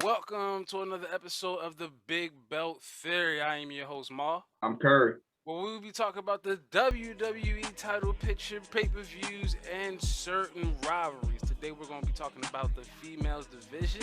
Welcome to another episode of the Big Belt Theory. I am your host, Ma. I'm Curry. Where we will be talking about the WWE title picture, pay-per-views, and certain rivalries. Today we're going to be talking about the females division.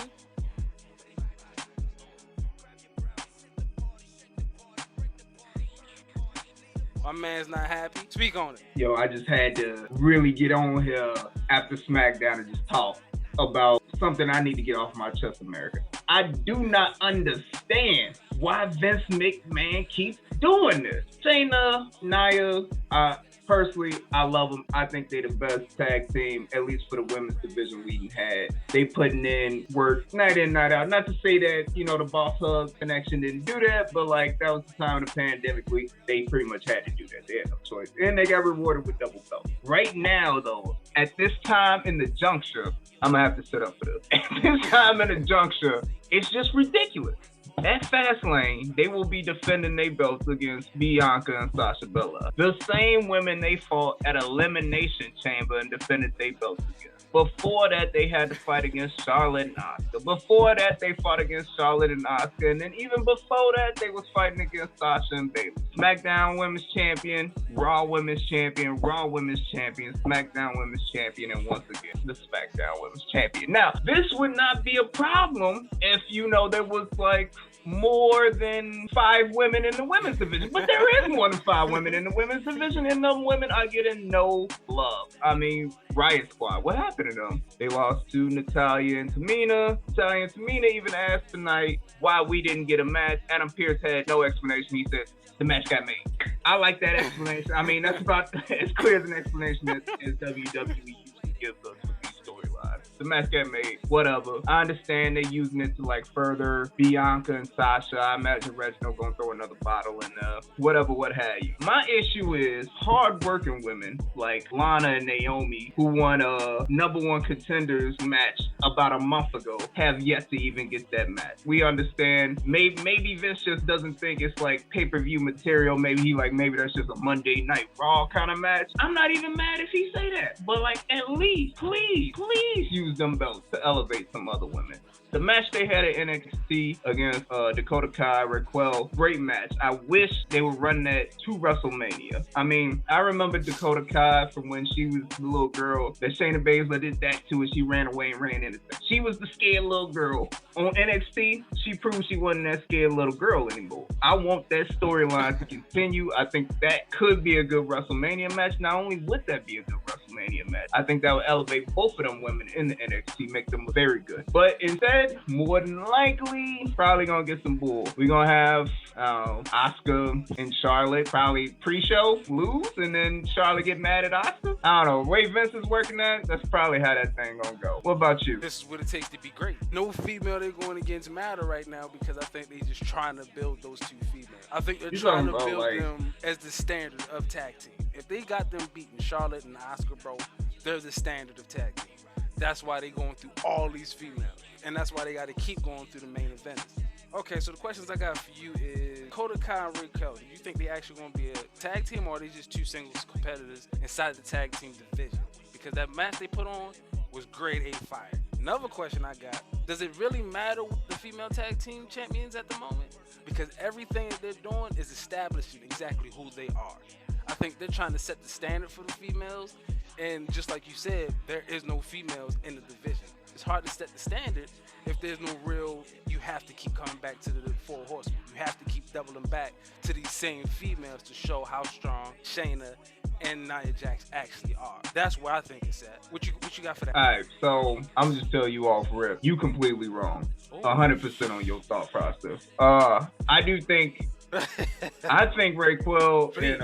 My man's not happy. Speak on it. Yo, I just had to really get on here after SmackDown and just talk about something I need to get off my chest, America. I do not understand why Vince McMahon keeps doing this. Shayna, Nia, personally, I love them. I think they're the best tag team, at least for the women's division we had. They putting in work night in, night out. Not to say that, the Boss Hug connection didn't do that, but that was the time of the pandemic. They pretty much had to do that. They had no choice. And they got rewarded with double belt. Right now, though, at this time in the juncture, I'm going to have to sit up for this. At this time in the juncture, it's just ridiculous. At Fastlane, they will be defending their belts against Bianca and Sasha Bella. The same women they fought at Elimination Chamber and defended their belts against. Before that, they had to fight against Charlotte and Asuka. Before that, they fought against Charlotte and Asuka. And then even before that, they was fighting against Sasha and Bayley. SmackDown Women's Champion, Raw Women's Champion, Raw Women's Champion, SmackDown Women's Champion, and once again, the SmackDown Women's Champion. Now, this would not be a problem if, there was more than 5 women in the women's division. But there is more than 5 women in the women's division, and them women are getting no love. I mean, Riot Squad, what happened to them? They lost to Natalya and Tamina. Natalya and Tamina even asked tonight why we didn't get a match. Adam Pearce had no explanation. He said, the match got made. I like that explanation. I mean, that's about as clear as an explanation as WWE usually gives us with these storylines. The match got made, whatever. I understand they're using it to further Bianca and Sasha. I imagine Reginald gonna throw another bottle in whatever, what have you. My issue is hard-working women like Lana and Naomi, who won a #1 contenders match about a month ago, have yet to even get that match. We understand. Maybe Vince just doesn't think it's pay-per-view material. Maybe maybe that's just a Monday Night Raw kind of match. I'm not even mad if he say that. But at least, please use them belts to elevate some other women. The match they had at NXT against Dakota Kai, Raquel, great match. I wish they would run that to WrestleMania. I mean, I remember Dakota Kai from when she was the little girl that Shayna Baszler did that to, and she ran away and ran into that. She was the scared little girl. On NXT, she proved she wasn't that scared little girl anymore. I want that storyline to continue. I think that could be a good WrestleMania match. Not only would that be a good WrestleMania match, I think that would elevate both of them women in the NXT, make them very good. But instead, more than likely, probably gonna get some bull. We're gonna have Asuka and Charlotte probably pre-show lose, and then Charlotte get mad at Asuka. I don't know. The way Vince is working that's probably how that thing gonna go. What about you? This is what it takes to be great. No female they're going against matter right now because I think they're just trying to build those 2 females. I think they're trying to build them as the standard of tag team. If they got them beating Charlotte and Asuka, bro, they're the standard of tag team. That's why they're going through all these females. And that's why they got to keep going through the main events. Okay, so the questions I got for you is Dakota Kai and Raquel. Do you think they actually going to be a tag team, or are they just 2 singles competitors inside the tag team division? Because that match they put on was grade A fire. Another question I got, does it really matter with the female tag team champions at the moment? Because everything that they're doing is establishing exactly who they are. I think they're trying to set the standard for the females, and just like you said, there is no females in the division. It's hard to set the standard if there's no real, you have to keep coming back to the 4 horsemen. You have to keep doubling back to these same females to show how strong Shayna and Nia Jax actually are. That's where I think it's at. What you got for that? All right, so I'm just telling you off rip. You completely wrong. 100% on your thought process. I do think I think Raquel and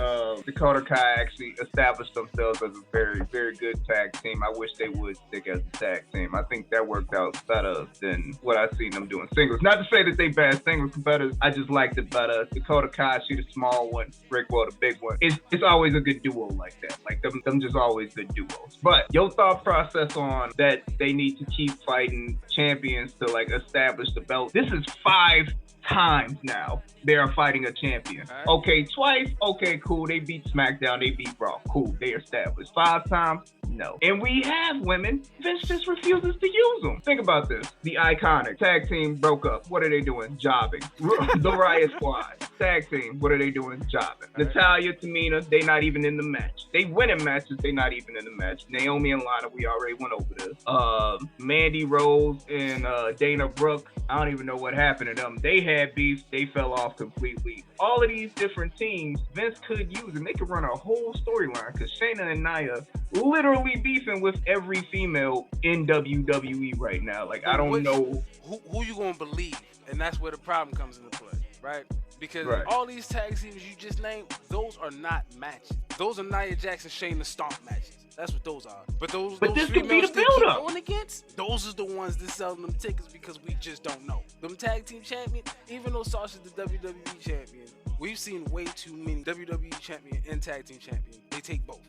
Dakota Kai actually established themselves as a very, very good tag team. I wish they would stick as a tag team. I think that worked out better than what I've seen them doing singles. Not to say that they bad singles competitors. I just liked it better. Dakota Kai, she the small one. Raquel, the big one. It's always a good duo like that. Them just always good duos. But your thought process on that they need to keep fighting champions to establish the belt. This is 5 times now they are fighting a champion. Right. Okay, twice. Okay, cool. They beat SmackDown. They beat Raw. Cool. They established. 5 times. No. And we have women. Vince just refuses to use them. Think about this. The Iconic tag team broke up. What are they doing? Jobbing. The Riot Squad tag team. What are they doing? Jobbing. Natalya, Tamina, they not even in the match. They winning matches. They not even in the match. Naomi and Lana, we already went over this. Mandy Rose and Dana Brooke, I don't even know what happened to them. They had beef. They fell off completely. All of these different teams, Vince could use, and they could run a whole storyline because Shayna and Nia literally beefing with every female in WWE right now. Like, I don't know who you gonna believe, and that's where the problem comes into play, right? Because all these tag teams you just named, those are not matches. Those are Nia Jax, Shayna Stomp matches. That's what those are. But those females they keep going against, those is the ones that sell them tickets because we just don't know. Them tag team champions, even though Sasha's the WWE champion, we've seen way too many WWE champion and tag team champion. They take both.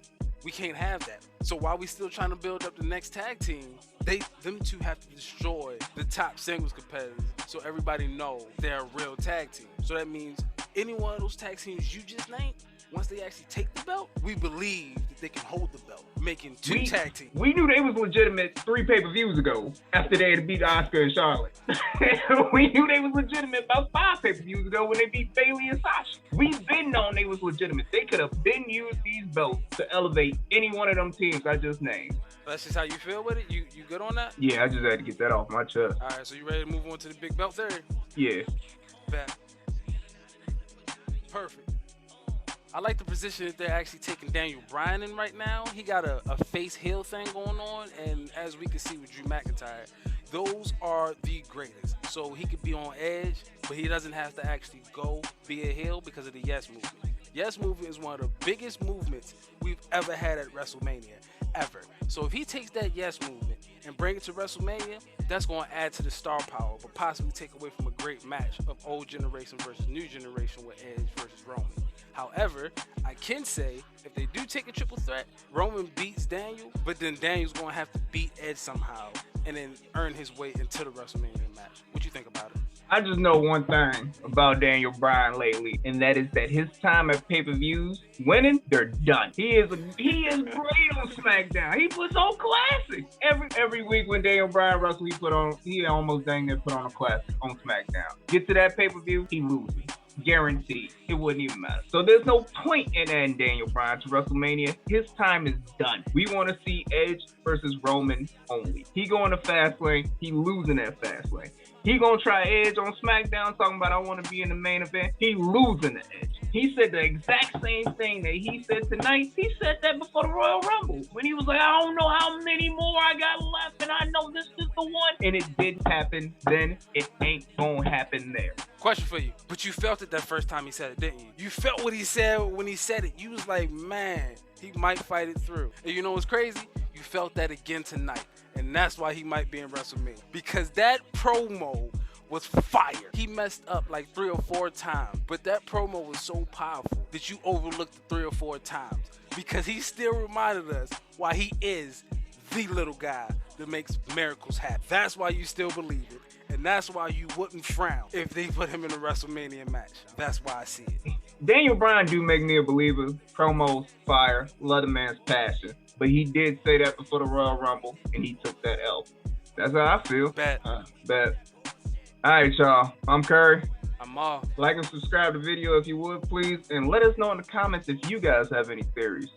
We can't have that. So while we still trying to build up the next tag team, them two have to destroy the top singles competitors so everybody know they're a real tag team. So that means any one of those tag teams you just named, once they actually take the belt, we believe that they can hold the belt, making two tag teams. We knew they was legitimate 3 pay-per-views ago after they had beat Asuka and Charlotte. We knew they was legitimate about 5 pay-per-views ago when they beat Bayley and Sasha. We've been known they was legitimate. They could have been used these belts to elevate any one of them teams I just named. That's just how you feel with it? You good on that? Yeah, I just had to get that off my chest. All right, so you ready to move on to the big belt theory? Yeah. Bet. Perfect. I like the position that they're actually taking Daniel Bryan in right now. He got a face heel thing going on, and as we can see with Drew McIntyre, those are the greatest. So he could be on edge, but he doesn't have to actually go be a heel because of the Yes movement. Yes movement is one of the biggest movements we've ever had at WrestleMania, ever. So if he takes that Yes movement and bring it to WrestleMania, that's going to add to the star power, but possibly take away from a great match of old generation versus new generation with Edge versus Roman. However, I can say, if they do take a triple threat, Roman beats Daniel, but then Daniel's going to have to beat Edge somehow and then earn his way into the WrestleMania match. What you think about it? I just know one thing about Daniel Bryan lately, and that is that his time at pay-per-views, winning, they're done. He is great on SmackDown. He puts on classics. Every week when Daniel Bryan wrestles, he almost dang near put on a classic on SmackDown. Get to that pay-per-view, he loses. Guaranteed. It wouldn't even matter. So there's no point in adding Daniel Bryan to WrestleMania. His time is done. We want to see Edge versus Roman only. He going to Fastlane. He losing that Fastlane. He gonna try Edge on SmackDown talking about I want to be in the main event. He losing the Edge. He said the exact same thing that he said tonight. He said that before the Royal Rumble when he was like, I don't know how many more I got left and I know this is the one. And it didn't happen then. It ain't gonna happen there. Question for you. But you felt it that first time he said it, didn't you? You felt what he said when he said it. You was like, man, he might fight it through. And you know what's crazy? You felt that again tonight. And that's why he might be in WrestleMania. Because that promo was fire. He messed up like 3 or 4 times. But that promo was so powerful that you overlooked the 3 or 4 times. Because he still reminded us why he is the little guy that makes miracles happen. That's why you still believe it. And that's why you wouldn't frown if they put him in a WrestleMania match. That's why I see it. Daniel Bryan do make me a believer. Promos, fire, love the man's passion. But he did say that before the Royal Rumble, and he took that L. That's how I feel. Bet. Bet. All right, y'all. I'm Curry. I'm all. Like and subscribe to the video if you would, please. And let us know in the comments if you guys have any theories.